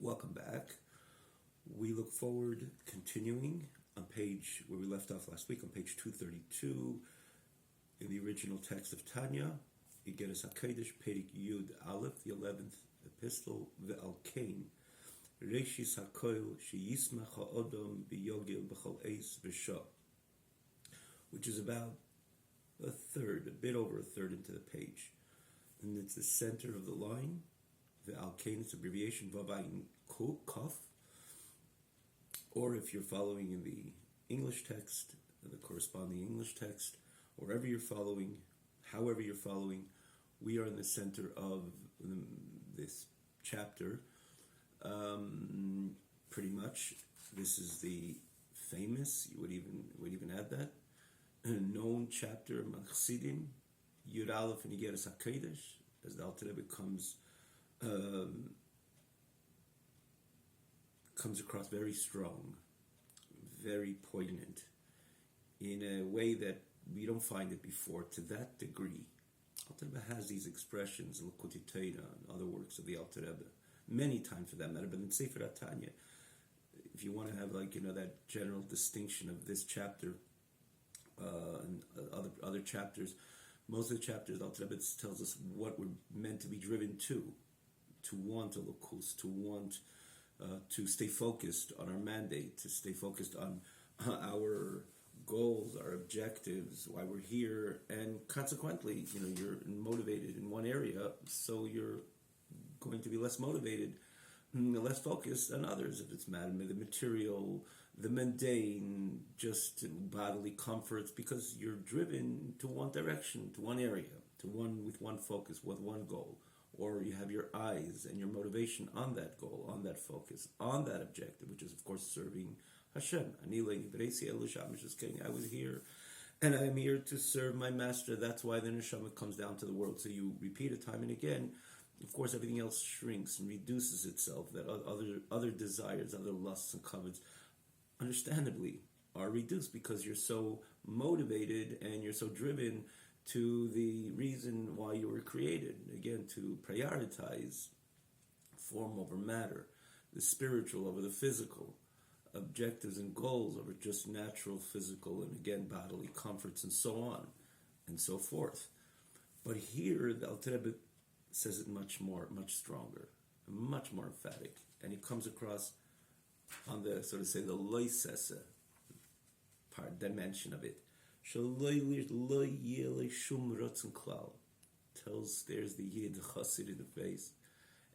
Welcome back. We look forward continuing on page where we left off last week on page 232 in the original text of Tanya. Igeres HaKodesh, Perik Yud Aleph, the 11th epistle, Ve'al Kain, Reishis HaKoil, Sheyismach HaOdom B'yogil B'chol Eis V'Shah, which is about a bit over a third into the page. And it's the center of the line. Ve'al Kain, it's abbreviation, Vavayin Kof. Or if you're following in the English text, the corresponding English text, wherever you're following, however you're following, we are in the center of this chapter. Pretty much, this is the famous, you would even add that, known chapter, Machsidim, Yud Aleph and Igeres HaKodesh, as the Alter Rebbe comes across very strong, very poignant, in a way that we don't find it before to that degree. Alter Rebbe has these expressions, L'Kutei Torah and other works of the Alter Rebbe, many times for that matter, but in Sefer Tanya, if you want to have that general distinction of this chapter and other chapters, most of the chapters, Alter Rebbe tells us what we're meant to be driven to want a lokus, to want to stay focused on our mandate, to stay focused on our goals, our objectives, why we're here, and consequently, you're motivated in one area, so you're going to be less motivated, less focused on others. If it's the material, the mundane, just bodily comforts, because you're driven to one direction, to one area, with one focus, with one goal. Or you have your eyes and your motivation on that goal, on that focus, on that objective, which is, of course, serving Hashem. I was here, and I'm here to serve my master. That's why the neshama comes down to the world. So you repeat it time and again. Of course, everything else shrinks and reduces itself. That other desires, other lusts and covets, understandably, are reduced because you're so motivated and you're so driven to the reason why you were created. Again, to prioritize form over matter, the spiritual over the physical, objectives and goals over just natural, physical, and again, bodily comforts, and so on and so forth. But here, the Alter Rebbe says it much stronger, much more emphatic, and he comes across on the, so to say, the loisese part, dimension of it. Stares the Yid Chassid in the face.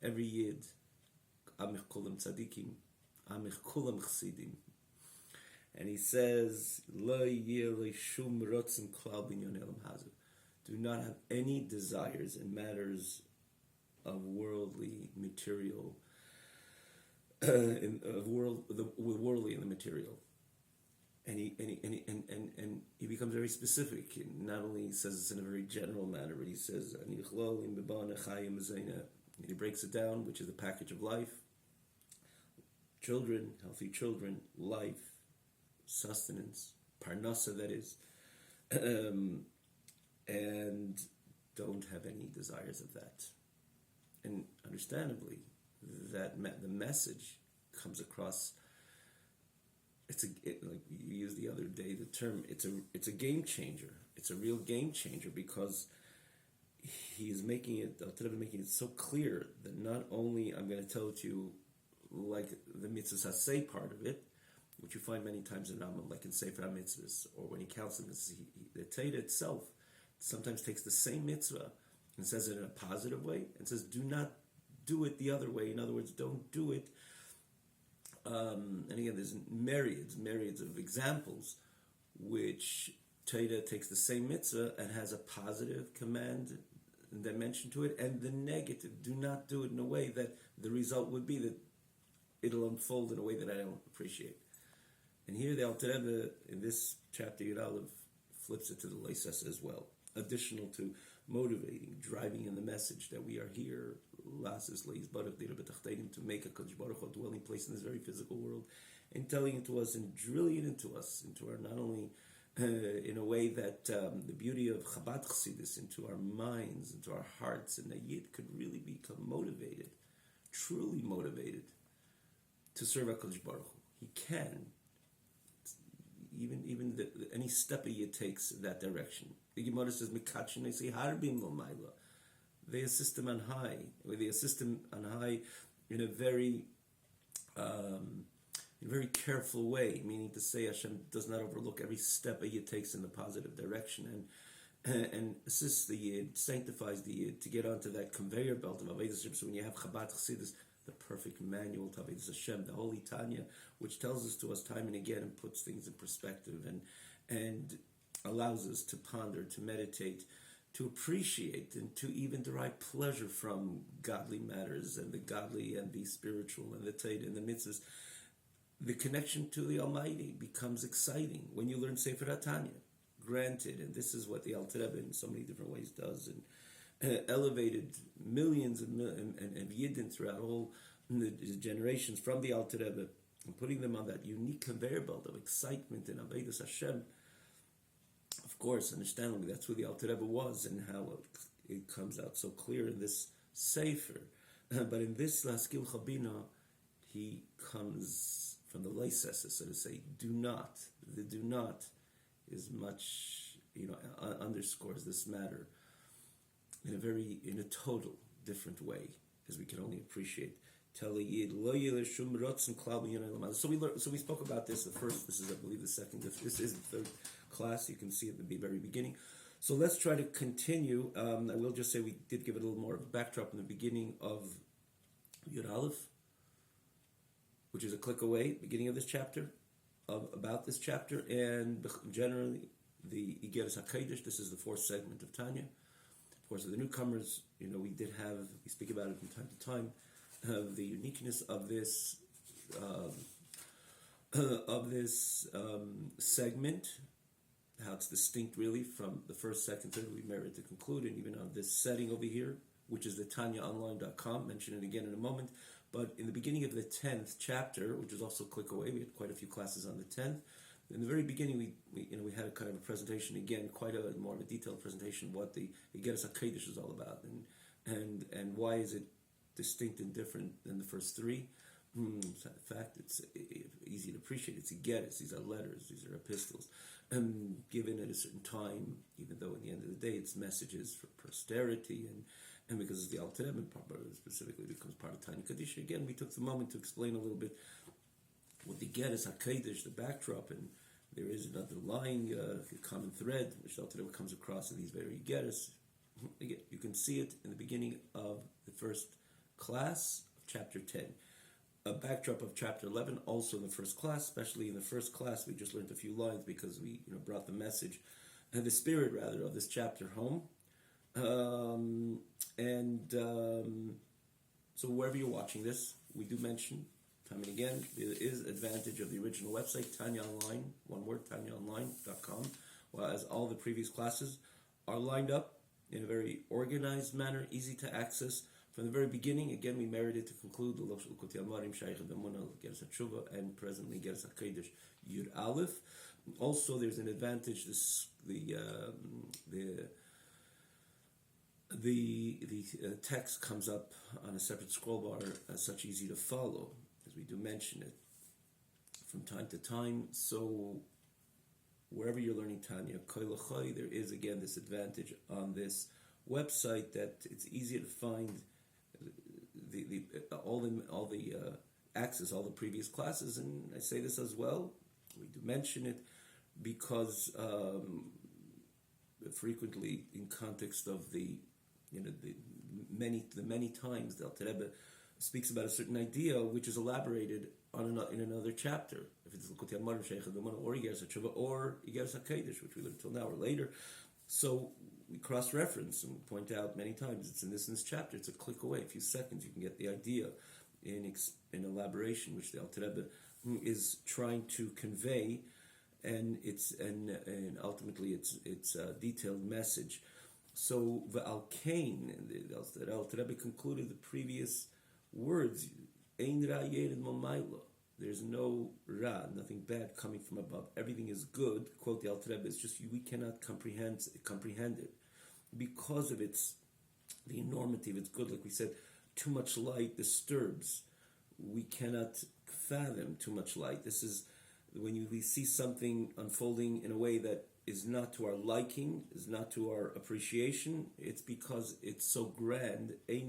Every Yid, Amich Kulam Tzadikim, Amich Kulam Chasidim. And he says, do not have any desires in matters of worldly, material, worldly and the material. And he becomes very specific. He not only says this in a very general manner, but he says, he breaks it down, which is the package of life. Children, healthy children, life, sustenance, parnasa, that is, and don't have any desires of that. And understandably, that the message comes across. Like you used the other day, the term, it's a game changer. It's a real game changer because he is making it so clear that not only I'm going to tell it to you like the mitzvah say part of it, which you find many times in Rambam, like in Sefer HaMitzvahs, or when he counts them, the Torah itself sometimes takes the same mitzvah and says it in a positive way and says, do not do it the other way. In other words, don't do it. And again, there's myriads of examples which Torah takes the same mitzvah and has a positive command and dimension to it, and the negative, do not do it in a way that the result would be that it'll unfold in a way that I don't appreciate. And here the Alter Rebbe, in this chapter, Yud Aleph, flips it to the Leises as well, additional to motivating, driving in the message that we are here, to make a Kodesh Baruch Hu dwelling place in this very physical world, and telling it to us and drilling it into us, into our, not only in a way that the beauty of Chabad Chassidus, into our minds, into our hearts, and that Yid could really become motivated, truly motivated, to serve HaKadosh Baruch Hu. He can. Even any step he takes in that direction. The Gemara says, "Mikachin," they say, "Harbim lo maila." They assist him on high. Or they assist him on high in a very careful way, meaning to say Hashem does not overlook every step a yid takes in the positive direction, and assists the yid, sanctifies the yid to get onto that conveyor belt of Avodas Hashem. So when you have Chabad Chassidus, the perfect manual to Avodas Hashem, the Holy Tanya, which tells us to us time and again and puts things in perspective and allows us to ponder, to meditate, to appreciate, and to even derive pleasure from godly matters and the godly and the spiritual and the Torah and the mitzvahs. The connection to the Almighty becomes exciting when you learn Sefer HaTanya. Granted, and this is what the Alter Rebbe in so many different ways does, and elevated millions of Yidden throughout all the generations from the Alter Rebbe, and putting them on that unique conveyor belt of excitement and Avodas Hashem. Of course, understandably, that's who the Alter Rebbe was, and how it comes out so clear in this Sefer. But in this Laskil Chabina, he comes from the Leises, so to say, do not. The do not is much, underscores this matter in a total different way, as we can only appreciate. So we spoke about this. This is, I believe, the second. This is the third class. You can see at the very beginning. So let's try to continue. I will just say we did give it a little more of a backdrop in the beginning of Yud Aleph, which is a click away, beginning of this chapter, about this chapter, and generally the Igeres HaKodesh. This is the fourth segment of Tanya. Of course, for the newcomers, we speak about it from time to time, the uniqueness of this segment, how it's distinct really from the first, second, third we merit to conclude, and even on this setting over here, which is the TanyaOnline.com. Mention it again in a moment. But in the beginning of the 10th chapter, which is also click away, we had quite a few classes on the 10th. In the very beginning, we had a kind of a presentation again, quite a more of a detailed presentation of what the Igeres HaKodesh is all about, and why is it distinct and different than the first three. In fact, it's easy to appreciate. It's Igeres. These are letters. These are epistles, given at a certain time. Even though, at the end of the day, it's messages for posterity, and because it's the Alter Rebbe, specifically becomes part of Tanya Kadisha. Again, we took the moment to explain a little bit what the Igeres HaKodesh, the backdrop, and there is an underlying common thread which the Alter Rebbe comes across in these very Igeres. Again, you can see it in the beginning of the first class of chapter 10. A backdrop of chapter 11, also in the first class, especially in the first class, we just learned a few lines because we brought the message and the spirit, rather, of this chapter home. So wherever you're watching this, we do mention, time and again, there is advantage of the original website, Tanya Online, one word, TanyaOnline.com, as all the previous classes are lined up in a very organized manner, easy to access. From the very beginning, again, we merited to conclude the Loshul Koti Amarim, Shaykh B'Munah, Igeres HaTshuva, and presently Igeres HaKodesh Yud Aleph. Also, there's an advantage. The text comes up on a separate scroll bar, such easy to follow, as we do mention it from time to time. So, wherever you're learning Tanya, there is again this advantage on this website that it's easier to find all the access, all the previous classes, and I say this as well. We do mention it because frequently, in context of the many times the Alter Rebbe speaks about a certain idea which is elaborated in another chapter. If it's L'Kutei Amarim, Shaykh B'Munah, or Igeres HaTshuva, or Igeres HaKodesh, which we learned till now or later. So we cross-reference and point out many times it's in this chapter. It's a click away, a few seconds. You can get the idea in elaboration, which the Alter Rebbe is trying to convey, and ultimately it's a detailed message. So the Alkain, the Alter Rebbe concluded the previous words. Ein ra yered momaylo. There's no ra, nothing bad coming from above. Everything is good. Quote the Alter Rebbe. It's just we cannot comprehend it because of the enormity of its good. Like we said, too much light disturbs. We cannot fathom too much light. This is when we see something unfolding in a way that is not to our liking, is not to our appreciation, it's because it's so grand. You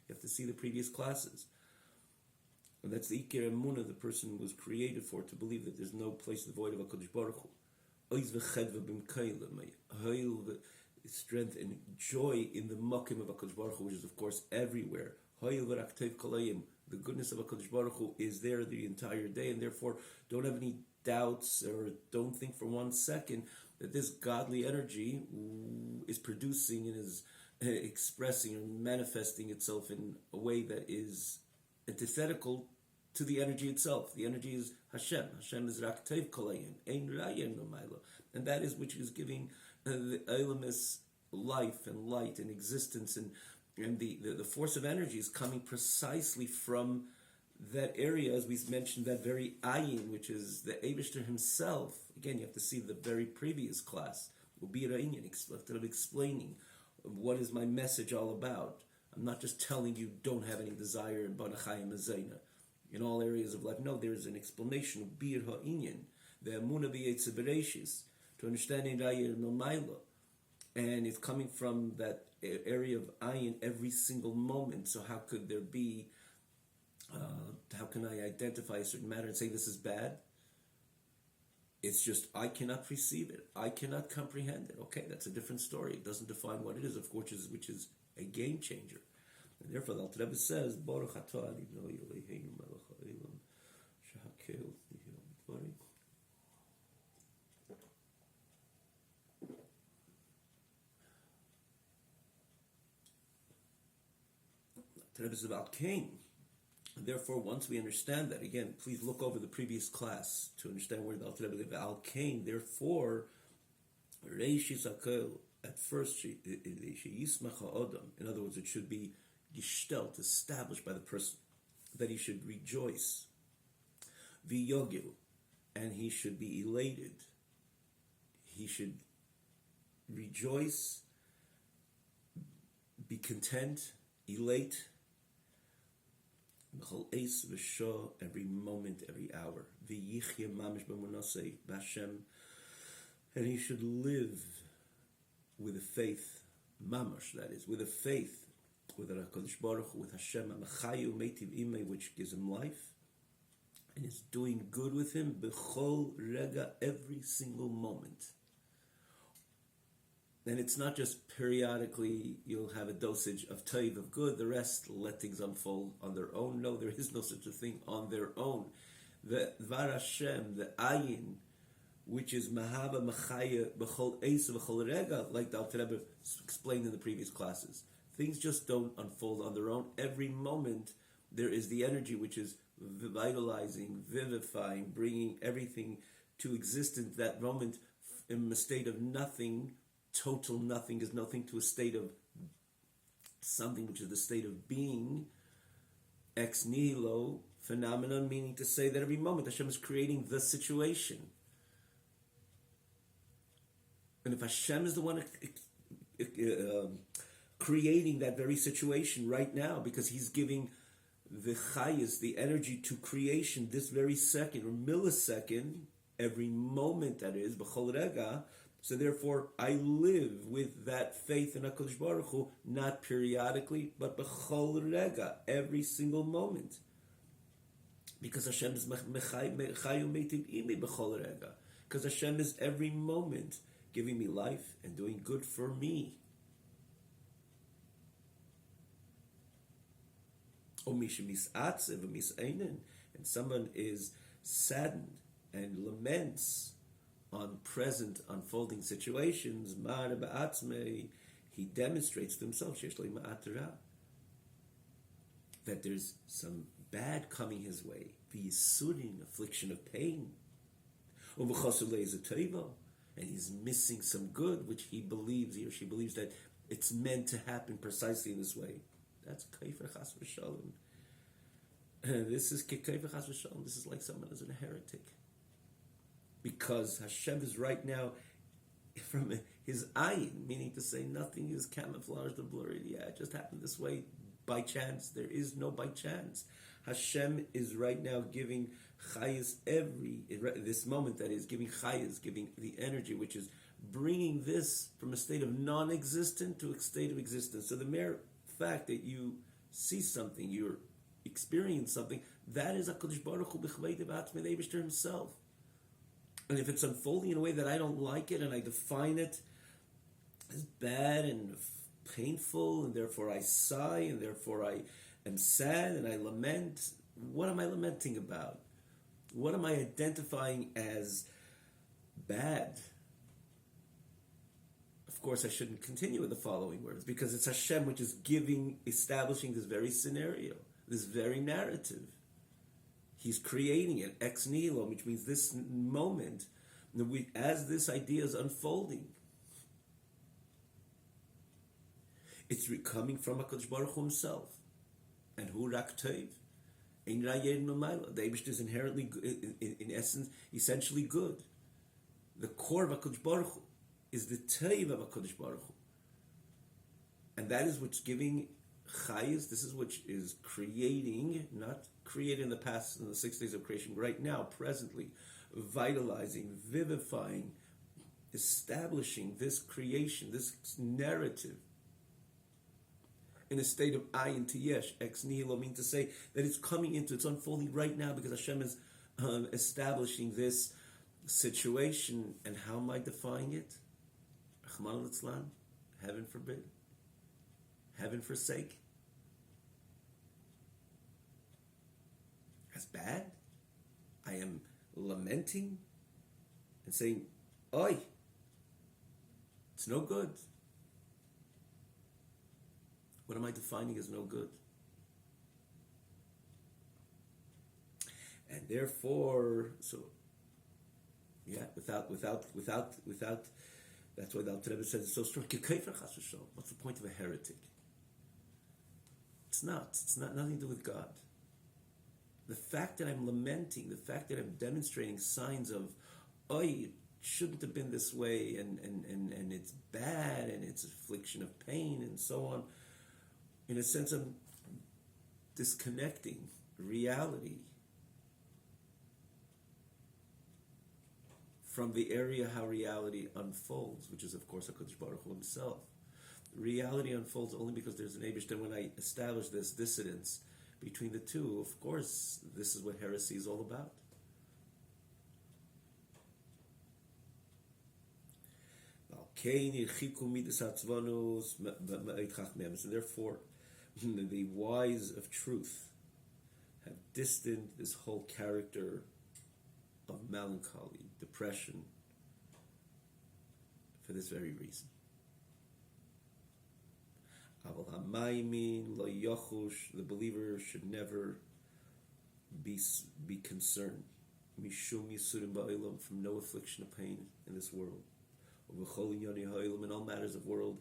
have to see the previous classes. And that's the Ikir Emunah the person was created for, to believe that there's no place in the void of HaKadosh Baruch Hu. Strength and joy in the Makim of HaKadosh Baruch Hu, which is of course everywhere. The goodness of HaKadosh Baruch Hu is there the entire day, and therefore don't have any doubts or don't think for 1 second that this godly energy is producing and is expressing or manifesting itself in a way that is antithetical to the energy itself. The energy is Hashem. Hashem is Rak Tev Kolayim, Ein Rayim No Mailo. And that is which is giving the Eilamis life and light and existence, and the force of energy is coming precisely from that area, as we mentioned, that very ayin, which is the Eibishter himself. Again, you have to see the very previous class, explaining what is my message all about. I'm not just telling you don't have any desire in Banachayim Azayna in all areas of life. No, there's an explanation of Bir Ha'inyan, the Emunah B'Yetze Bereshis, to understand in Rayir Nomaila. And it's coming from that area of ayin every single moment. So how could there be, how can I identify a certain matter and say this is bad? It's just, I cannot perceive it. I cannot comprehend it. Okay, that's a different story. It doesn't define what it is, of course, which is a game changer. And therefore, the Alter Rebbe says, Baruch atah Adonai Eloheinu melech ha'olam, shehakel v'dvarim. The Rebbe is about Cain. And therefore, once we understand that, again, please look over the previous class to understand where the Alter Rebbe is Al Cain. Therefore, Reishis Hakel, at first, Yismach ha'odam. In other words, it should be gestalt, established by the person, that he should rejoice. V'yogil, and he should be elated. He should rejoice, be content, elate, every moment, every hour. And he should live with a faith, mamash, that is, with a faith, with HaKadosh Baruch Hu, with Hashem, which gives him life, and is doing good with him, b'chol rega, every single moment. And it's not just periodically you'll have a dosage of taiv, of good, the rest let things unfold on their own. No, there is no such a thing on their own. The Dvar Hashem, the ayin, which is mahava machaya b'chol eisa b'chol rega, like the Alter Rebbe explained in the previous classes. Things just don't unfold on their own. Every moment there is the energy which is vitalizing, vivifying, bringing everything to existence. That moment in a state of nothing, total nothing, is nothing, to a state of something which is the state of being, ex nihilo, phenomenon, meaning to say that every moment Hashem is creating the situation. And if Hashem is the one creating that very situation right now, because he's giving the chayas, the energy to creation this very second or millisecond, every moment that is, b'chol rega. So therefore, I live with that faith in HaKadosh Baruch Hu, not periodically, but b'chol rega, every single moment. Because Hashem is mechayu meitiv imi b'chol rega. Because Hashem is every moment giving me life and doing good for me. And someone is saddened and laments on present unfolding situations, he demonstrates to himself that there's some bad coming his way, affliction of pain, and he's missing some good, which he or she believes that it's meant to happen precisely in this way. That's kaifer chas v'shalom. This is kaifer chas v'shalom. This is like someone as a heretic, because Hashem is right now from his ayin, meaning to say nothing is camouflaged or blurred. Yeah, it just happened this way. by chance. There is no by chance. Hashem is right now giving chayas this moment that is giving chayas, giving the energy, which is bringing this from a state of non-existent to a state of existence. So the mere fact that you see something, you're experience something, that is HaKadosh Baruch Hu b'chvei debatme, the Eibishter himself. And if it's unfolding in a way that I don't like it and I define it as bad and painful, and therefore I sigh, and therefore I am sad and I lament, what am I lamenting about? What am I identifying as bad? Of course, I shouldn't continue with the following words, because it's Hashem which is establishing this very scenario, this very narrative. He's creating it, ex nihilo, which means this moment, as this idea is unfolding, it's coming from HaKadosh Baruch Hu himself. And hu rak tov, ein ra yed mamayla. The Eibishter is inherently, in essence, essentially good. The core of HaKadosh Baruch Hu is the tov of HaKadosh Baruch Hu. And that is what's giving chayas, this is what is creating, not created in the past, in the 6 days of creation, right now, presently, vitalizing, vivifying, establishing this creation, this narrative, in a state of ayin to yesh, ex nihilo, mean to say that it's coming into, it's unfolding right now because Hashem is establishing this situation. And how am I defying it? Rahman al-Islam, heaven forbid, heaven forsake. As bad? I am lamenting and saying, oi, it's no good. What am I defining as no good? And therefore, so, yeah, without, that's why the Alter Rebbe says it's so strong. What's the point of a heretic? It's not nothing to do with God. The fact that I'm lamenting, the fact that I'm demonstrating signs of, oh, it shouldn't have been this way, and it's bad, and it's affliction of pain, and so on. In a sense, I'm disconnecting reality from the area how reality unfolds, which is, of course, HaKadosh Baruch Hu himself. Reality unfolds only because there's an Eibishter. When I establish this dissidence between the two, of course, this is what heresy is all about. And therefore, the wise of truth have distanced this whole character of melancholy, depression, for this very reason. The believer should never be concerned from no affliction of pain in this world. In all matters of world,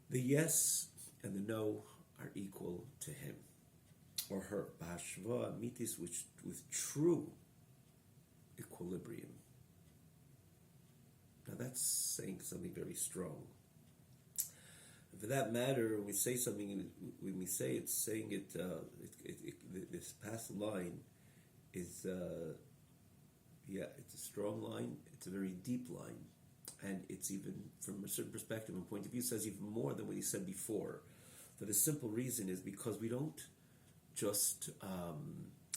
the yes and the no are equal to him or her. With true equilibrium. Now that's saying something very strong. For that matter, when we say something, when we say it's saying it, this past line is, it's a strong line, it's a very deep line, and it's even, from a certain perspective and point of view, says even more than what he said before. For the simple reason is because we don't just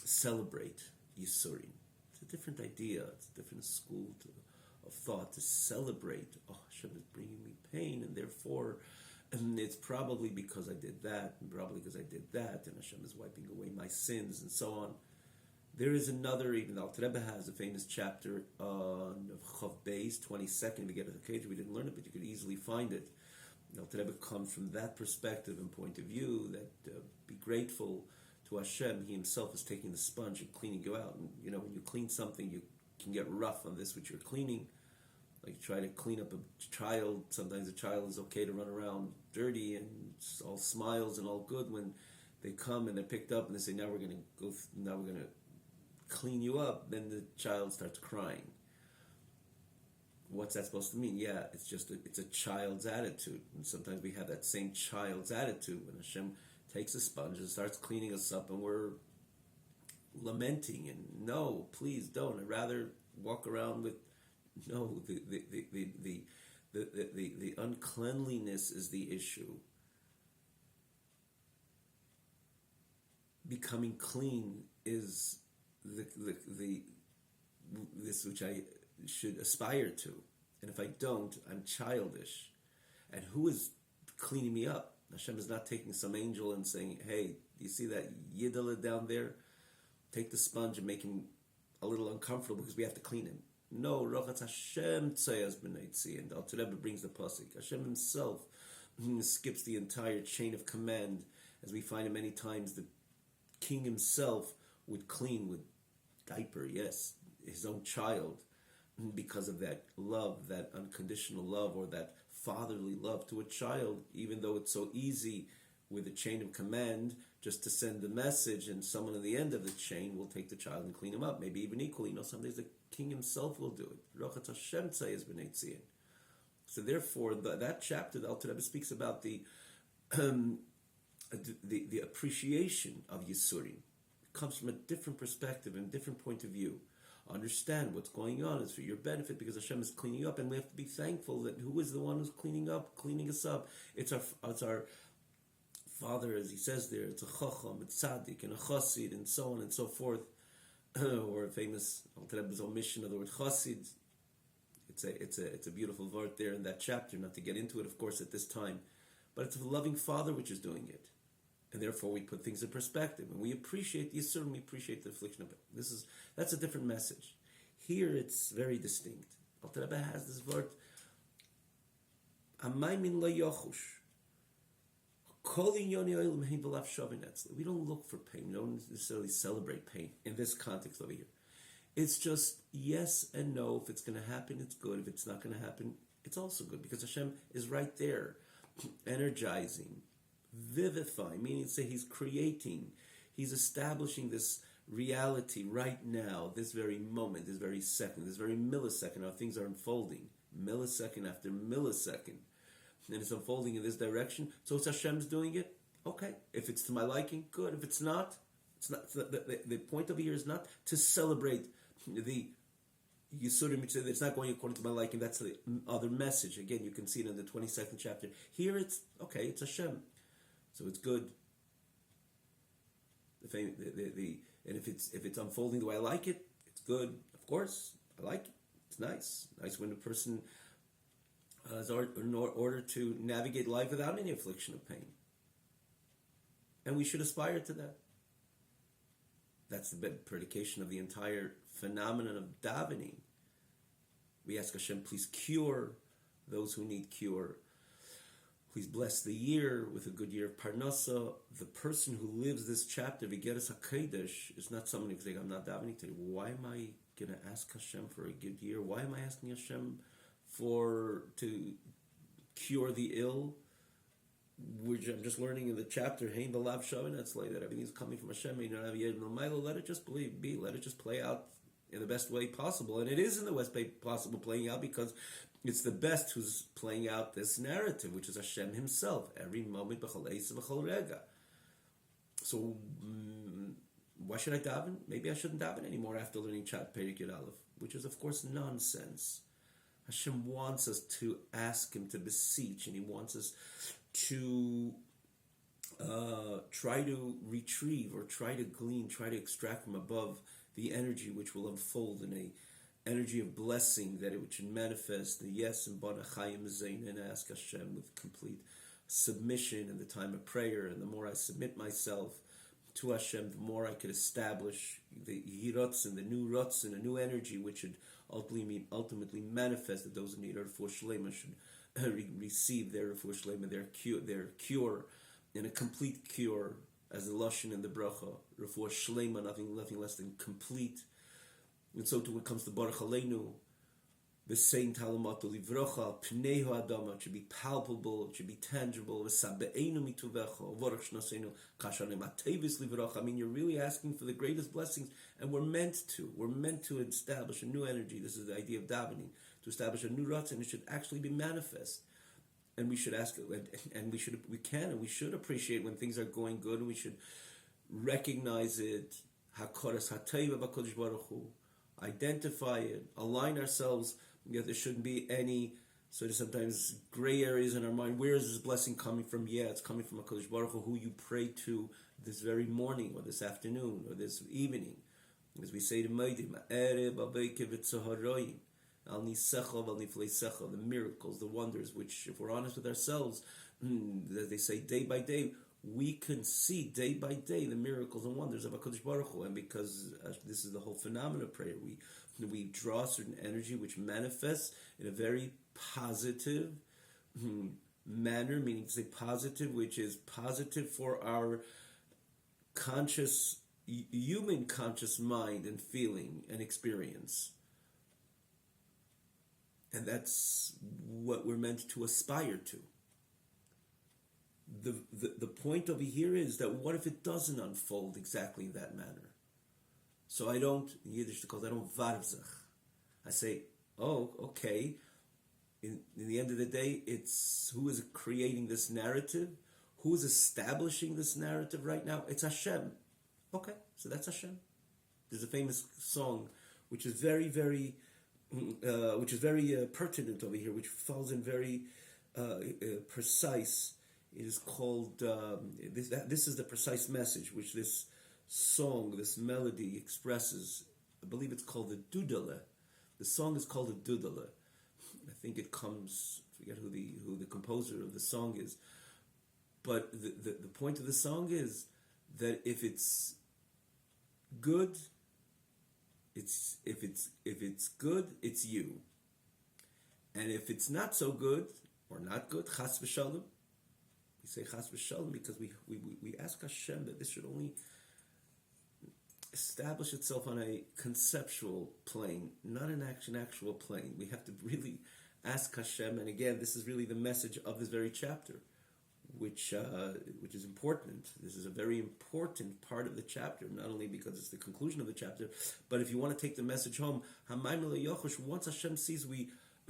celebrate Yisurim. It's a different idea, it's a different school of thought to celebrate, oh, Hashem is bringing me pain, and therefore, and it's probably because I did that, and probably because I did that, and Hashem is wiping away my sins, and so on. There is another, even the Alter Rebbe has a famous chapter on Chav Beis, 22nd, to get at the page. We didn't learn it, but you could easily find it. The Alter Rebbe comes from that perspective and point of view, that be grateful to Hashem. He himself is taking the sponge and cleaning you out. And, when you clean something, you can get rough on this which you're cleaning. Like you try to clean up a child. Sometimes a child is okay to run around dirty and all smiles and all good when they come and they're picked up and they say, now we're going to clean you up. Then the child starts crying. What's that supposed to mean? Yeah, it's a child's attitude, and sometimes we have that same child's attitude when Hashem takes a sponge and starts cleaning us up, and we're lamenting and no, please don't. I'd rather walk around with no. The uncleanliness is the issue. Becoming clean is this which I should aspire to. And if I don't, I'm childish. And who is cleaning me up? Hashem is not taking some angel and saying, hey, do you see that Yidala down there? Take the sponge and make him a little uncomfortable because we have to clean him. No, Rochatz Hashem Tzayas B'nei and Al Rebbe brings the pasuk. Hashem himself skips the entire chain of command, as we find it many times. The king himself would clean with diaper, yes, his own child, because of that love, that unconditional love, or that fatherly love to a child, even though it's so easy with a chain of command just to send the message, and someone at the end of the chain will take the child and clean him up, maybe even equally. Some days the king himself will do it. Rochatz Hashem Tzayas B'nei Tzion. So therefore, that chapter, the Alter Rebbe speaks about the appreciation of Yisurim. It comes from a different perspective and a different point of view. Understand what's going on is for your benefit because Hashem is cleaning up, and we have to be thankful that who is the one who's cleaning us up. It's our Father, as he says there. It's a Chacham, it's Tzaddik, and a Chassid, and so on and so forth. Or a famous Alter Rebbe's omission of the word Chassid. It's a beautiful word there in that chapter. Not to get into it, of course, at this time, but it's a loving Father which is doing it. And therefore we put things in perspective, and we appreciate the Yisurim, we appreciate the affliction of it. That's a different message. Here it's very distinct. Alter Rebbe has this word, Amaymin la yochush. We don't look for pain. We don't necessarily celebrate pain in this context over here. It's just yes and no. If it's going to happen, it's good. If it's not going to happen, it's also good, because Hashem is right there, energizing, vivifying, meaning to say he's creating, he's establishing this reality right now, this very moment, this very second, this very millisecond. How things are unfolding, millisecond after millisecond, and it's unfolding in this direction. So it's Hashem's doing it. Okay, if it's to my liking, good. If it's not, it's not. The point over here is not to celebrate the Yisurim. It's not going according to my liking. That's the other message. Again, you can see it in the 22nd chapter. Here it's okay. It's Hashem, so it's good. And if it's unfolding the way I like it, it's good. Of course, I like it. It's nice. Nice when a person is in order to navigate life without any affliction of pain. And we should aspire to that. That's the predication of the entire phenomenon of davening. We ask Hashem, please cure those who need cure. Please bless the year with a good year of Parnasa. The person who lives this chapter, V'geres HaKodesh, is not someone who's saying, I'm not davening today. Why am I going to ask Hashem for a good year? Why am I asking Hashem to cure the ill? Which I'm just learning in the chapter, Hein B'lav Shavin, that's like that everything's coming from Hashem. Let it just be. Let it just play out in the best way possible. And it is in the best way possible playing out, because it's the best who's playing out this narrative, which is Hashem himself, every moment, b'chol eisa v'chol rega. So, why should I daven? Maybe I shouldn't daven anymore after learning Chat Perik Yud Aleph, which is, of course, nonsense. Hashem wants us to ask him, to beseech, and he wants us to try to retrieve, or try to glean, try to extract from above the energy which will unfold in a energy of blessing, that it should manifest the yes and Banachayim Zayin, and ask Hashem with complete submission in the time of prayer. And the more I submit myself to Hashem, the more I could establish the Yirotzin, the new Rotzin, a new energy which should ultimately manifest that those who need Refuah Shlema should receive their Refuah Shlema, their cure, in a complete cure, as the Lashon and the Bracha, Refuah Shlema, nothing less than complete. And so too when it comes to Baruch Aleinu, the saint Halamatu Livrocha, Pneihu Adama, it should be palpable, it should be tangible. V'sabeinu mituvecha, V'orach Shnaseinu, Kashanem Atevis Livrocha. I mean, you're really asking for the greatest blessings, and we're meant to establish a new energy. This is the idea of davening, to establish a new Ratzon. It should actually be manifest. And we should ask, and we should appreciate when things are going good, and we should recognize it, Hakoras HaTeva b'Kodesh Baruch Hu, identify it, align ourselves. There shouldn't be any sort of sometimes gray areas in our mind. Where is this blessing coming from? Yeah, it's coming from HaKadosh Baruch Hu, who you pray to this very morning, or this afternoon, or this evening. As we say to Maidim, the miracles, the wonders, which, if we're honest with ourselves, as they say, day by day, we can see day by day the miracles and wonders of HaKadosh Baruch Hu. And because this is the whole phenomenon of prayer, we draw a certain energy which manifests in a very positive manner, meaning to say positive, which is positive for our human conscious mind and feeling and experience. And that's what we're meant to aspire to. The point over here is that what if it doesn't unfold exactly in that manner? So I don't, in Yiddish, I don't varzach. I say, oh, okay. In the end of the day, it's who is creating this narrative? Who is establishing this narrative right now? It's Hashem. Okay, so that's Hashem. There's a famous song which is very pertinent over here, which falls in very precise. It is called, this is the precise message which this song, this melody expresses. I believe it's called the Dudala. The song is called the Dudala. I think it comes, I forget who the composer of the song is. But the point of the song is that if it's good, if it's good, it's you. And if it's not so good, or not good, chas v'shalom, we say chas v'shalom because we ask Hashem that this should only establish itself on a conceptual plane, not an actual plane. We have to really ask Hashem, and again, this is really the message of this very chapter, which is important. This is a very important part of the chapter, not only because it's the conclusion of the chapter, but if you want to take the message home, once Hashem sees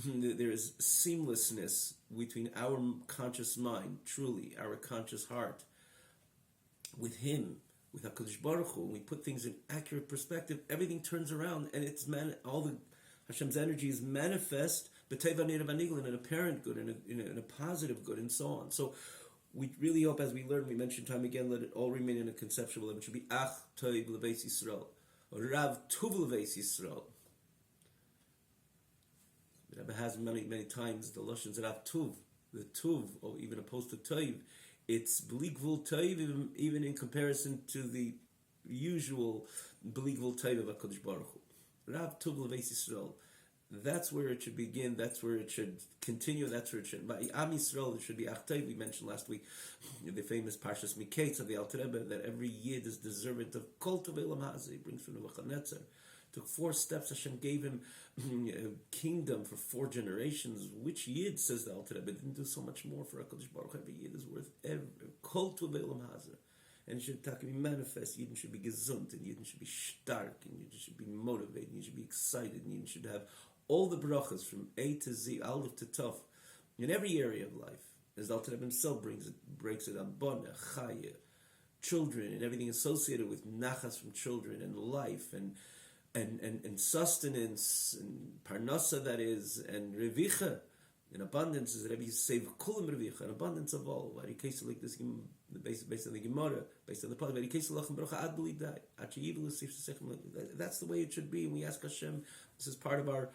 there is seamlessness between our conscious mind, truly, our conscious heart, with Him, with HaKadosh Baruch Hu, when we put things in accurate perspective, everything turns around, and all the Hashem's energy is manifest, in an apparent good, in a positive good, and so on. So we really hope, as we learn, we mentioned time again, let it all remain in a conceptual level. It should be Ach Toiv Lebeis Yisrael, or Rav Tuv Lebeis Yisrael. The Rebbe has many times the Lashons Rav Tuv, the Tuv, or even opposed to Toiv. It's Bligvul Toiv, even in comparison to the usual Bligvul Toiv of HaKadosh Baruch Hu. Rav Tuv Lebeis Yisrael. That's where it should begin. That's where it should continue. That's where it should. By Am Yisrael, it should be Achtai. We mentioned last week the famous Parshas Miketz of the Alter Rebbe, that every Yid is deserving of Kol Tov Elam Hazeh. He brings from the Nebuchadnezzar. Took 4 steps. Hashem gave him a kingdom for 4 generations. Which Yid, says the Alter Rebbe, didn't do so much more for HaKadosh Baruch Hu? Every Yid is worth Kol Tov Elam Hazeh. And it should be manifest. Yidden should be gesund, and Yidden should be stark, and Yidden should be motivated, and Yidden should be excited, and Yidden should have all the brachas from A to Z, Aleph to Tov, in every area of life. As Alter Rebbe himself breaks it on Boneh, Chaya, children, and everything associated with nachas from children, and life, and sustenance, and parnasa, that is, and revicha, in abundance, as Rebbe say, kulam revicha, an abundance of all. Very case like this, based on the Gemara, based on the Pasuk, very case lachem bracha ad b'li dai, that's the way it should be. And we ask Hashem. This is part of our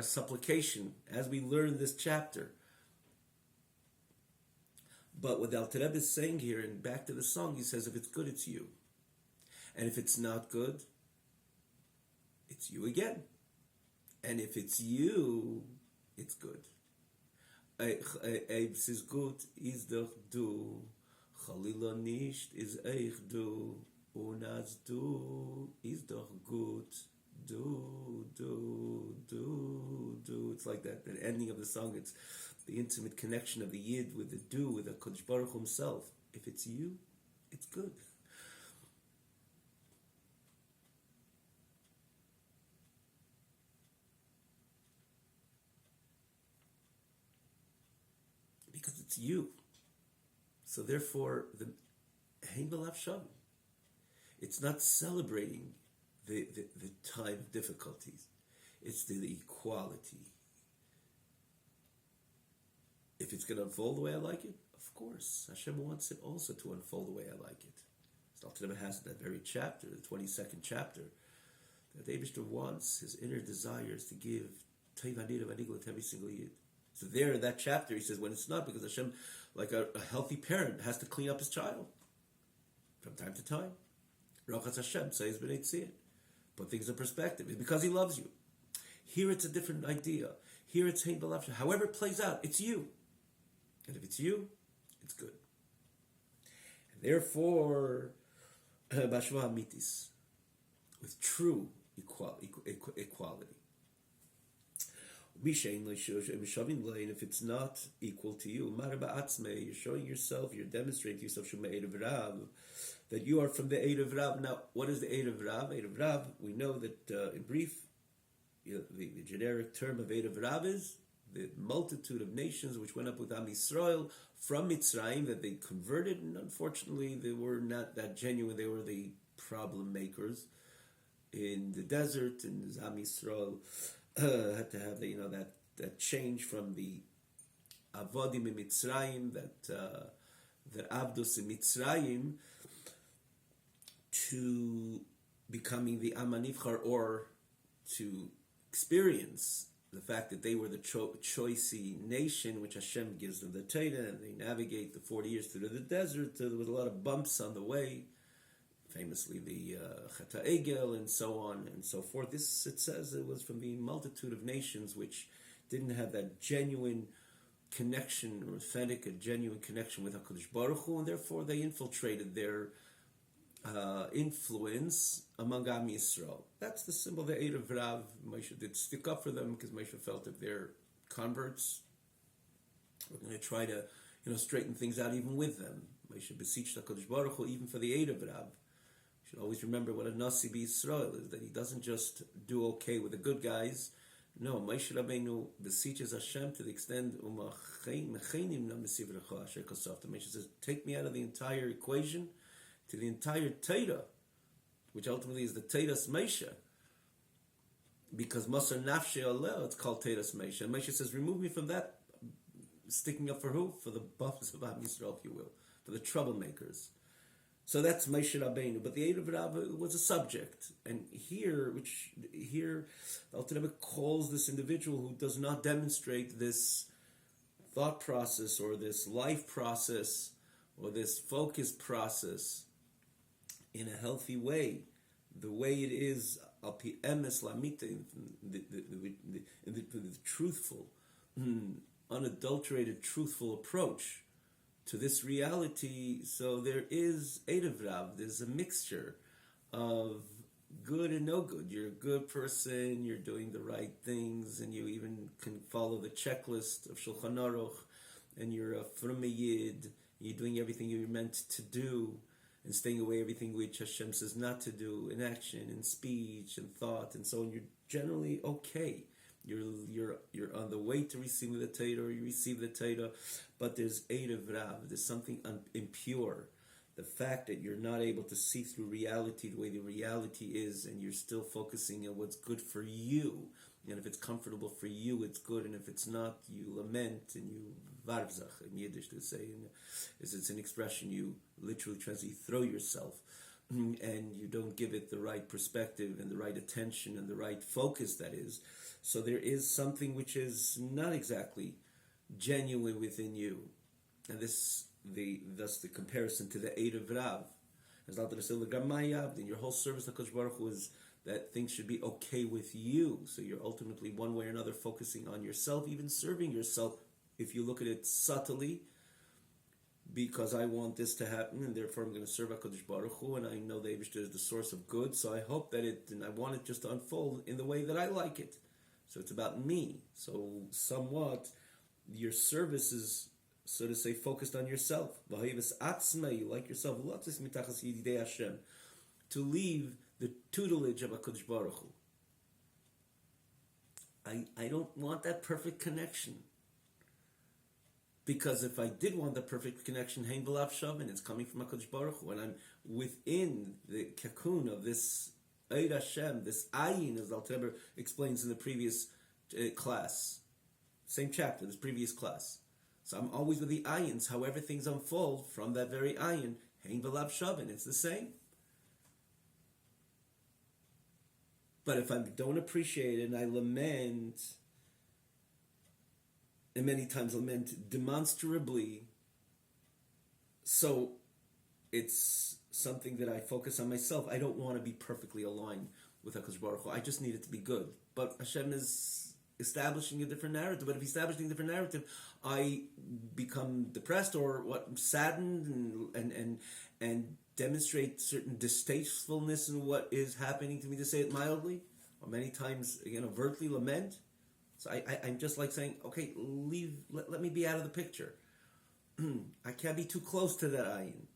supplication as we learn this chapter. But what the Alter Rebbe is saying here, and back to the song, he says, if it's good, it's you. And if it's not good, it's you again. And if it's you, it's good. Eibs is gut, is doch du. Chalila nicht, is eich du. Unas du, is doch gut. Do. It's like that ending of the song. It's the intimate connection of the Yid with the do, with the Kodesh Baruch Hu himself. If it's you, it's good. It's you. So therefore, the Hein B'Lav Shavim. It's not celebrating the time of difficulties. It's the equality. If it's going to unfold the way I like it, of course. Hashem wants it also to unfold the way I like it. So Alter has that very chapter, the 22nd chapter, that Eibishter wants his inner desires to give Teiv Hanid Vanigla to every single Yid. So there in that chapter he says, when it's not, because Hashem, like a healthy parent, has to clean up his child from time to time. Rachas Hashem says b'nei tzir. Put things in perspective. It's because he loves you. Here it's a different idea. Here it's Hein B'Lav Shavim. However it plays out, it's you. And if it's you, it's good. And therefore, Bashva Amitis, with true equality. And if it's not equal to you, you're showing yourself, you're demonstrating to yourself that you are from the Eid of Rav. Now, what is the Eid of Rav? Eid of Rav, we know that in brief, the generic term of Eid of Rav is the multitude of nations which went up with Am Yisrael from Mitzrayim that they converted, and unfortunately they were not that genuine. They were the problem makers in the desert, and Am Yisrael had to have that change from the Avodim in Mitzrayim, that Abdus in Mitzrayim, to becoming the Am HaNivchar, or to experience the fact that they were the choicey nation, which Hashem gives them the Torah, and they navigate the 40 years through the desert. There was a lot of bumps on the way, famously the Chata Egel and so on and so forth. This, it says, it was from the multitude of nations which didn't have that genuine connection, or authentic, a genuine connection with HaKadosh Baruch Hu, and therefore they infiltrated their influence among Am Yisrael. That's the symbol of the Eid of Rav. Moshe did stick up for them because Moshe felt if they're converts, we're going to try to, straighten things out even with them. Moshe beseeched HaKadosh Baruch Hu even for the Eid of Rav. You should always remember what a Nasi B'Yisrael is, that he doesn't just do okay with the good guys. No, Moshe Rabbeinu beseeches Hashem to the extent Moshe says, take me out of the entire equation to the entire Torah, which ultimately is the Torah's Moshe, because Masar Nafshe Aleh, it's called Torah's Moshe. And Moshe says, remove me from that, sticking up for who? For the buffs of Am Yisrael, if you will, for the troublemakers. So that's Moshe Rabbeinu. But the Eid of Rav was a subject, and here the Alter Rebbe calls this individual who does not demonstrate this thought process, or this life process, or this focus process in a healthy way, the way it is, the truthful, unadulterated, truthful approach to this reality. So there is Eid of Rav, there's a mixture of good and no good. You're a good person, you're doing the right things, and you even can follow the checklist of Shulchan Aruch, and you're a From Yid, you're doing everything you're meant to do, and staying away everything which Hashem says not to do, in action, in speech, and thought, and so on. You're generally okay. You're on the way to receiving the Torah, or you receive the Torah, but there's Eid of Rav. There's something impure. The fact that you're not able to see through reality the way the reality is, and you're still focusing on what's good for you. And if it's comfortable for you, it's good. And if it's not, you lament and you varvzach in Yiddish to say. It's an expression you literally translate. You throw yourself, and you don't give it the right perspective and the right attention and the right focus. That is, so there is something which is not exactly genuine within you, and thus the comparison to the Eid of Rav. As Alter said, in your whole service, the Kodesh Baruch Hu is that things should be okay with you. So you're ultimately, one way or another, focusing on yourself, even serving yourself, if you look at it subtly, because I want this to happen, and therefore I'm going to serve HaKadosh Baruch Hu, and I know the Eibishter is the source of good, so I hope that and I want it just to unfold in the way that I like it. So it's about me. So somewhat, your service is, so to say, focused on yourself. You like yourself. To leave the tutelage of HaKadosh Baruch Hu. I don't want that perfect connection. Because if I did want the perfect connection, Hein V'Lav Shavin, it's coming from HaKadosh Baruch Hu, and I'm within the cocoon of this Eid Hashem, this Ayin, as Alter Rebbe explains in the previous class, same chapter, this previous class. So I'm always with the Ayins, however things unfold from that very Ayin, Hein V'Lav Shavin, it's the same. But if I don't appreciate it and I lament, and many times lament demonstrably, so it's something that I focus on myself. I don't want to be perfectly aligned with HaKadosh Baruch Hu. I just need it to be good. But Hashem is establishing a different narrative. But if he's establishing a different narrative, I become depressed or saddened and demonstrate certain distastefulness in what is happening to me, to say it mildly, or many times again overtly lament. So I'm just like saying, okay, let me be out of the picture. I can't be too close to that ayin.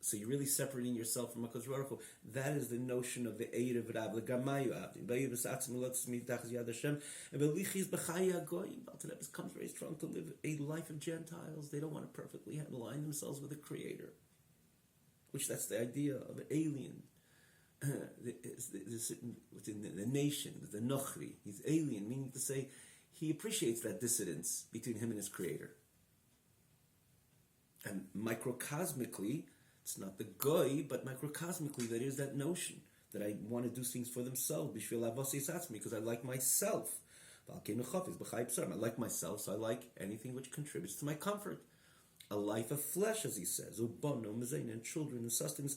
So you're really separating yourself from HaKadosh Baruch Hu. That is the notion of the Eid of Rav, the Gamayu Avdin. B'Eid b'Satzim Elotzim Mitachas Yad Hashem, and B'Lichis B'Chai HaGoyim. Alter becomes very strong to live a life of Gentiles. They don't want to perfectly align themselves with the Creator, which that's the idea of an alien. Within the nation, the Nochri, he's alien, meaning to say he appreciates that dissonance between him and his Creator. And microcosmically, it's not the goy, but microcosmically, there is that notion that I want to do things for themselves, because I like myself. I like myself, so I like anything which contributes to my comfort. A life of flesh, as he says, and children and sustenance,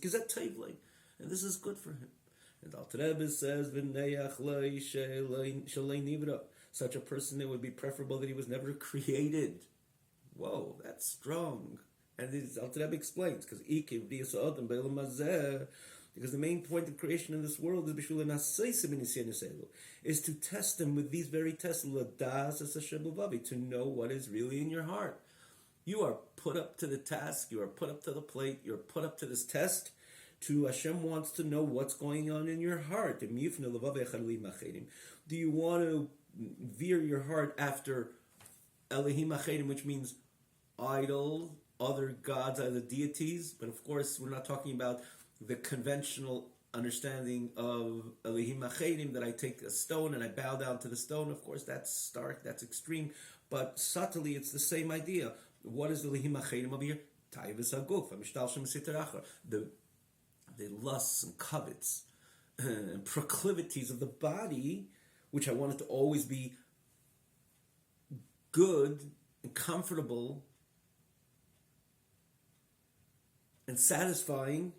and this is good for him. And Alter Rebbe says, such a person, it would be preferable that he was never created. Whoa, that's strong. And this Alter Rebbe explains, because the main point of creation in this world is to test them with these very tests, to know what is really in your heart. You are put up to the task, you are put up to the plate, you're put up to this test. Hashem wants to know what's going on in your heart. Do you want to veer your heart after Elohim Achedim, which means idol, other gods, other deities? But of course, we're not talking about the conventional understanding of Elohim Achedim, that I take a stone and I bow down to the stone. Of course, that's stark, that's extreme. But subtly, it's the same idea. What is Elohim Achedim over here? The lusts and covets and proclivities of the body, which I want it to always be good and comfortable and satisfying,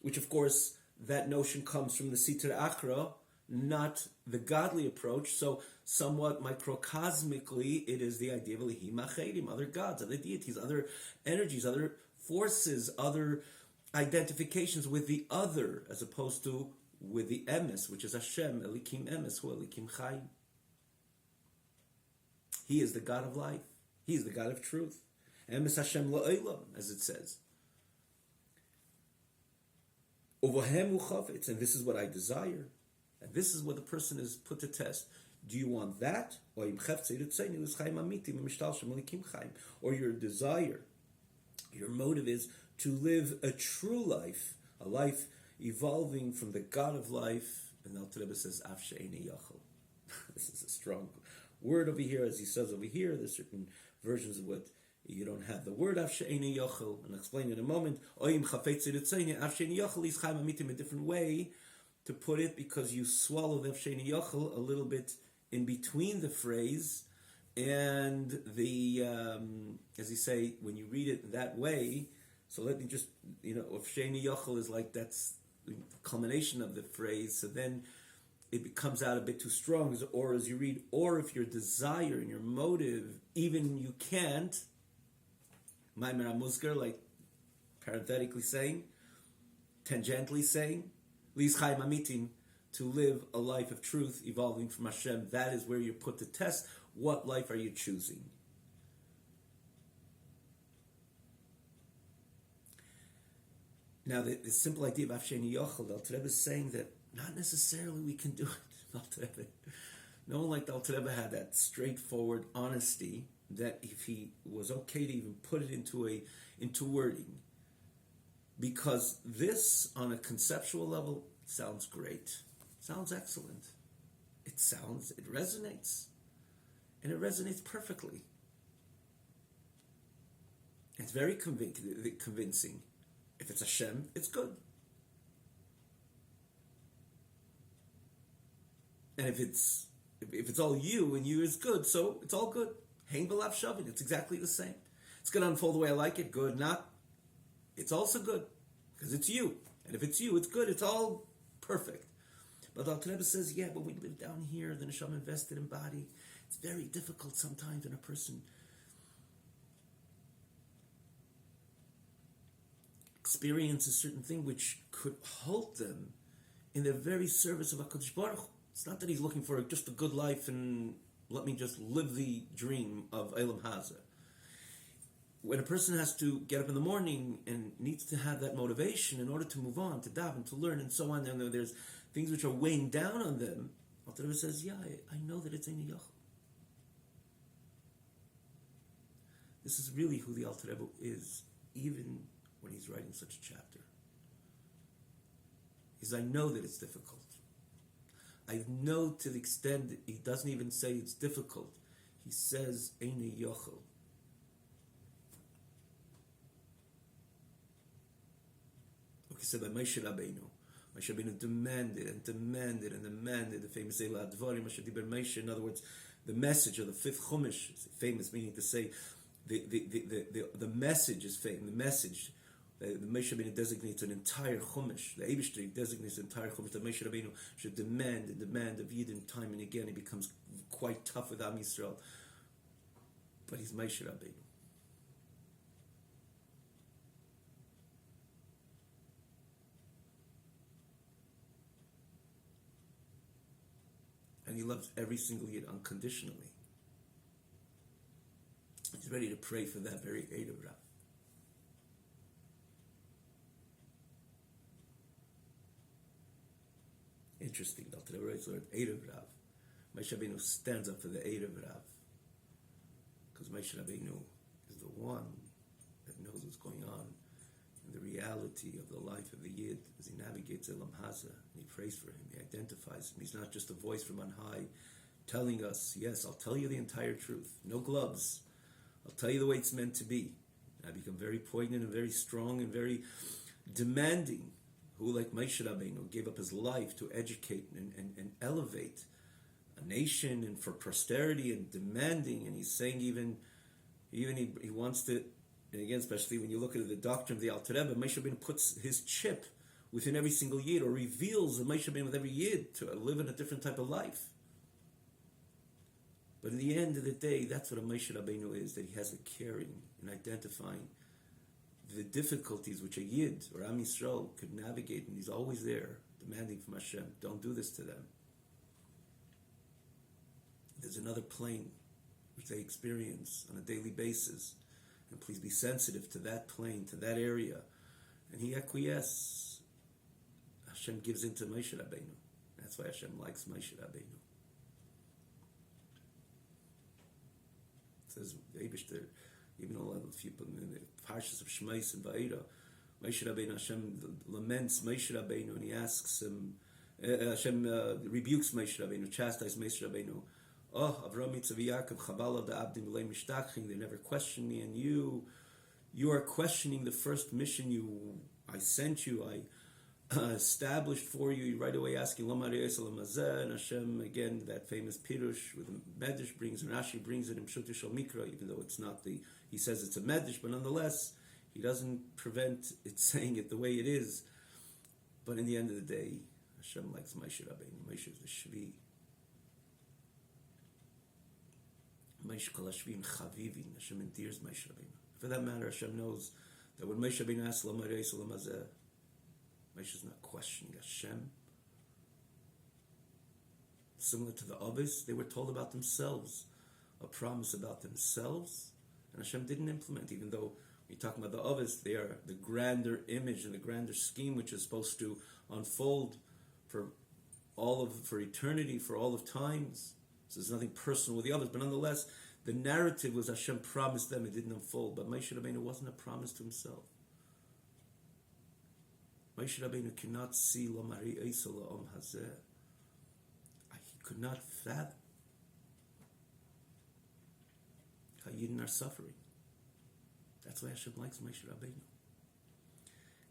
which of course that notion comes from the Sitra Achra, not the godly approach. So somewhat microcosmically, it is the idea of Elohim Achedim, other gods, other deities, other energies, other forces, other identifications with the other, as opposed to with the emes, which is Hashem, Elikim emes, hu Elikim Chaim. He is the God of life. He is the God of truth. Emes Hashem la'olam, as it says. Uvahem uchafetz, and this is what I desire. And this is what the person is put to test. Do you want that? Or your desire, your motive is to live a true life, a life evolving from the God of life. And Alter Rebbe says, Af she'eini yachol. This is a strong word over here, as he says over here. There's certain versions of what you don't have the word Af she'eini yachol, and I'll explain in a moment. Oyim chafetz iritzayni, Af she'eini yachol is chaim amitim, a different way to put it, because you swallow the Af she'eini yachol a little bit in between the phrase and the, as you say, when you read it that way. So let me just, if Sheini Yochel is like, that's the culmination of the phrase, so then it comes out a bit too strong, or as you read, or if your desire and your motive, even you can't, Maimer HaMuzgar, like parenthetically saying, tangentially saying, Liz Chaim Amitim, to live a life of truth evolving from Hashem, that is where you're put to test. What life are you choosing? Now, the simple idea of Af she'eini yachol, Alter Rebbe is saying that not necessarily we can do it. Alter Rebbe, no one like Alter Rebbe had that straightforward honesty that if he was okay to even put it into wording, because this on a conceptual level sounds great, sounds excellent. It resonates, and it resonates perfectly. It's very convincing. If it's Hashem, it's good. And if it's all you and you is good, so it's all good. Hein v'lav shavin, it's exactly the same. It's going to unfold the way I like it, good, not. It's also good, because it's you. And if it's you, it's good, it's all perfect. But the Alter Rebbe says, yeah, when we live down here, the neshama invested in body, it's very difficult sometimes when a person experiences a certain thing which could halt them in the very service of HaKadosh Baruch Hu. It's not that he's looking for just a good life and let me just live the dream of Eilam Hazeh. When a person has to get up in the morning and needs to have that motivation in order to move on, to daven, to learn, and so on, and there's things which are weighing down on them, Alter Rebbe says, yeah, I know that it's Ein Yochel. This is really who the Alter Rebbe is, even when he's writing such a chapter. Is I know that it's difficult. I know to the extent that he doesn't even say it's difficult. He says, Ein Yochel. Okay, so by Moshe Rabbeinu demanded the famous Eila Advarim, Moshe Diber Moshe. In other words, the message of the fifth Chumash is famous, meaning to say the message is famous. The message, the Moshe Rabbeinu designates an entire Chumash. The Eibishter designates an entire Chumash. The Moshe Rabbeinu should demand of Yidden time and again. He becomes quite tough with Am Yisrael. But he's Moshe Rabbeinu. And he loves every single Yid unconditionally. He's ready to pray for that very Erev Rav. Interesting, Dr. Erev Rav. Moshe Rabbeinu stands up for the Erev Rav. Because Moshe Rabbeinu is the one that knows what's going on in the reality of the life of the Yid as he navigates Eilam Hazeh, and he prays for him, he identifies him. He's not just a voice from on high telling us, yes, I'll tell you the entire truth. No gloves. I'll tell you the way it's meant to be. And I become very poignant and very strong and very demanding. Who, like Moshe Rabbeinu, gave up his life to educate and elevate a nation and for posterity and demanding. And he's saying even he wants to, and again, especially when you look at the doctrine of the Alter Rebbe, Moshe Rabbeinu puts his chip within every single Yid, or reveals the Moshe Rabbeinu with every Yid to live in a different type of life. But in the end of the day, that's what a Moshe Rabbeinu is, that he has a caring and identifying the difficulties which a Yid or Am Yisrael could navigate, and he's always there, demanding from Hashem, don't do this to them. There's another plane which they experience on a daily basis, and please be sensitive to that plane, to that area. And he acquiesces. Hashem gives into Moshe Rabbeinu. That's why Hashem likes Moshe Rabbeinu. It says, the Eibishter, even all the people in the parshas of Shmais and Va'era, Moshe Rabbeinu, Hashem laments Moshe Rabbeinu, and he asks him, Hashem rebukes Moshe Rabbeinu, chastises Moshe Rabbeinu. Oh, Avraham, Yitzchak, Yaakov, Chabala, the Abdim, L'ay Mishtachim, they never question me, and you are questioning the first mission I sent you, I established for you. Right away asking, Lama Re'es Lamazeh, and Hashem, again, that famous Pirush with the Medrash brings, and Rashi brings it in Pshuti Shal Mikra, even though it's not he says it's a Medrash, but nonetheless, he doesn't prevent it saying it the way it is. But in the end of the day, Hashem likes Moshe Rabbeinu. Moshe is the Shvi. Moshe Kol Hashvim Chavivin. Hashem endears Moshe Rabbeinu. For that matter, Hashem knows that when Moshe Rabbeinu asks Lama Re'es Lamazeh, Moshe is not questioning Hashem. Similar to the Avos, they were told about themselves, a promise about themselves, and Hashem didn't implement, even though when you talk about the Avos, they are the grander image and the grander scheme which is supposed to unfold for eternity, for all of times. So there's nothing personal with the Avos, but nonetheless, The narrative was Hashem promised them, it didn't unfold, but Moshe Rabbeinu wasn't a promise to himself. Moshe Rabbeinu cannot see Lomari Eisa La'om Hazeh. He could not fathom how Yidden are suffering. That's why Hashem likes Moshe Rabbeinu.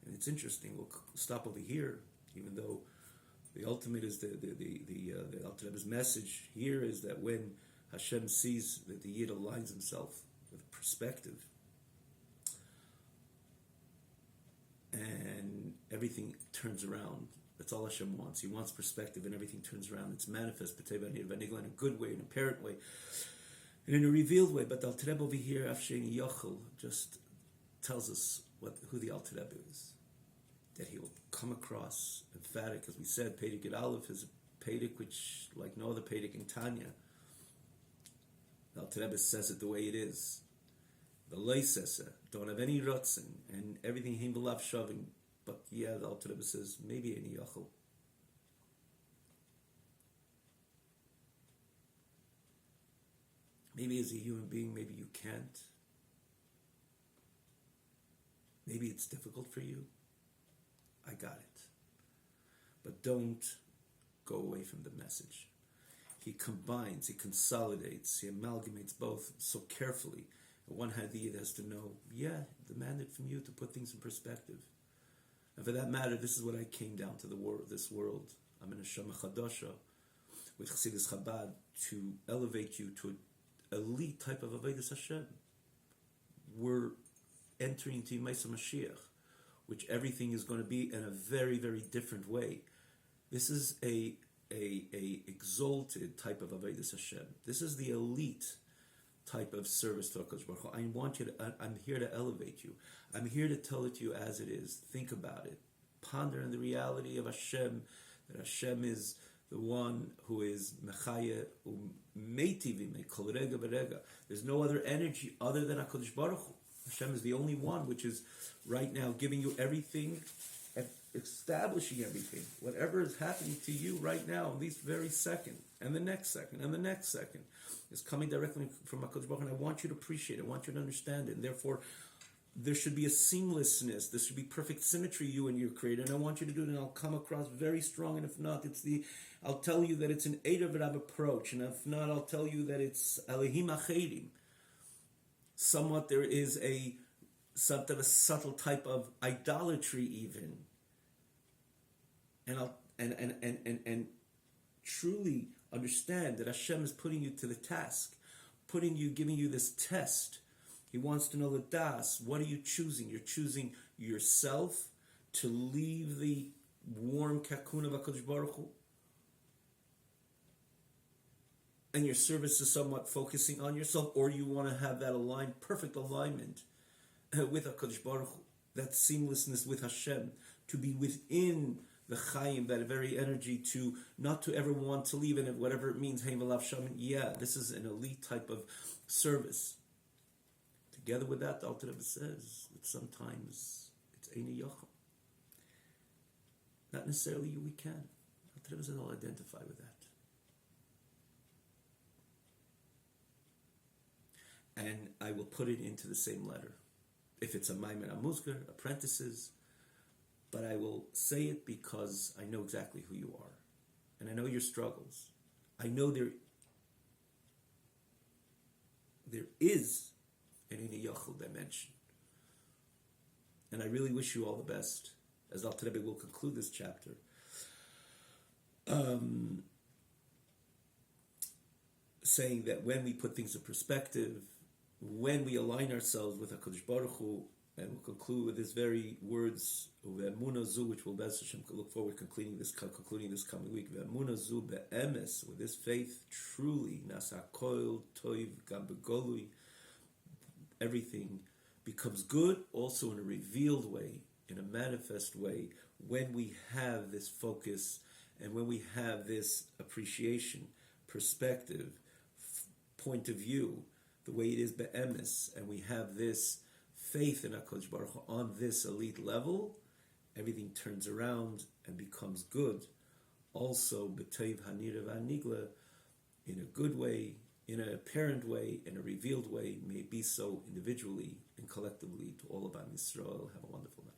And it's interesting, we'll stop over here, even though the ultimate is the Alter Rebbe's message here is that when Hashem sees that the Yid aligns himself with perspective, and everything turns around. That's all Hashem wants. He wants perspective, and everything turns around. It's manifest, in a good way, in a apparent way, and in a revealed way. But the Alter Rebbe over here, Afsheni Yochel, just tells us who the Alter Rebbe is. That he will come across emphatic, as we said, Pedic at Aleph is a Pedic which, like no other Pedic in Tanya, the Alter Rebbe says it the way it is. The Leisese don't have any rotzen, and everything him belav shoving. But yeah, the Alter Rebbe says maybe any yachol. Maybe as a human being, maybe you can't. Maybe it's difficult for you. I got it. But don't go away from the message. He combines, he consolidates, he amalgamates both so carefully. On one hand, the Yid has to know, demanded from you to put things in perspective. And for that matter, this is what I came down to this world. I'm in a Shama Chadasha with Chassidus Chabad to elevate you to an elite type of Avodas Hashem. We're entering into Yemei Mashiach, which everything is going to be in a very, very different way. This is a exalted type of Avodas Hashem. This is the elite type of service to HaKadosh Baruch Hu. I'm here to elevate you. I'm here to tell it to you as it is. Think about it. Ponder on the reality of Hashem, that Hashem is the one who is Mechaya Umeitivim Kol Rega Berega. There's no other energy other than HaKadosh Baruch Hu. Hashem is the only one which is right now giving you everything and establishing everything. Whatever is happening to you right now, in this very second, and the next second, and the next second, is coming directly from HaKadosh Baruch Hu, and I want you to appreciate it. I want you to understand it. And therefore, there should be a seamlessness. There should be perfect symmetry, you and your Creator. And I want you to do it, and I'll come across very strong. And if not, I'll tell you that it's an Eid Rab approach. And if not, I'll tell you that it's Elihim Achedim. Somewhat there is a subtle type of idolatry even. And truly understand that Hashem is putting you to the task, giving you this test. He wants to know the das. What are you choosing? You're choosing yourself to leave the warm cocoon of HaKadosh Baruch Hu, and your service is somewhat focusing on yourself, or you want to have that perfect alignment with HaKadosh Baruch Hu, that seamlessness with Hashem, to be within the Chaim, that very energy, to not to ever want to leave, and whatever it means, Haim Alav Shaman, this is an elite type of service. Together with that, the Alter Rebbe says that sometimes it's Eini Yochel. Not necessarily we can. Alter Rebbe says I'll identify with that. And I will put it into the same letter. If it's a Maimer Amuzgar, apprentices, but I will say it because I know exactly who you are. And I know your struggles. I know there is an Eini Yochel dimension. And I really wish you all the best, as Alter Rebbe will conclude this chapter. Saying that when we put things in perspective, when we align ourselves with HaKadosh Baruch Hu, and we'll conclude with his very words, Ve'emunah zu, which we'll Bez Hashem look forward concluding this coming week. Ve'emunah zu be'emes, with this faith, truly, nasa koil toiv gam begolui, everything becomes good, also in a revealed way, in a manifest way, when we have this focus and when we have this appreciation, perspective, point of view, the way it is be'emes, and we have this faith in HaKadosh Baruch Hu on this elite level, everything turns around and becomes good. Also, b'teiv hanira v'anigla, in a good way, in a apparent way, in a revealed way, may be so individually and collectively to all of Am Yisrael. Have a wonderful night.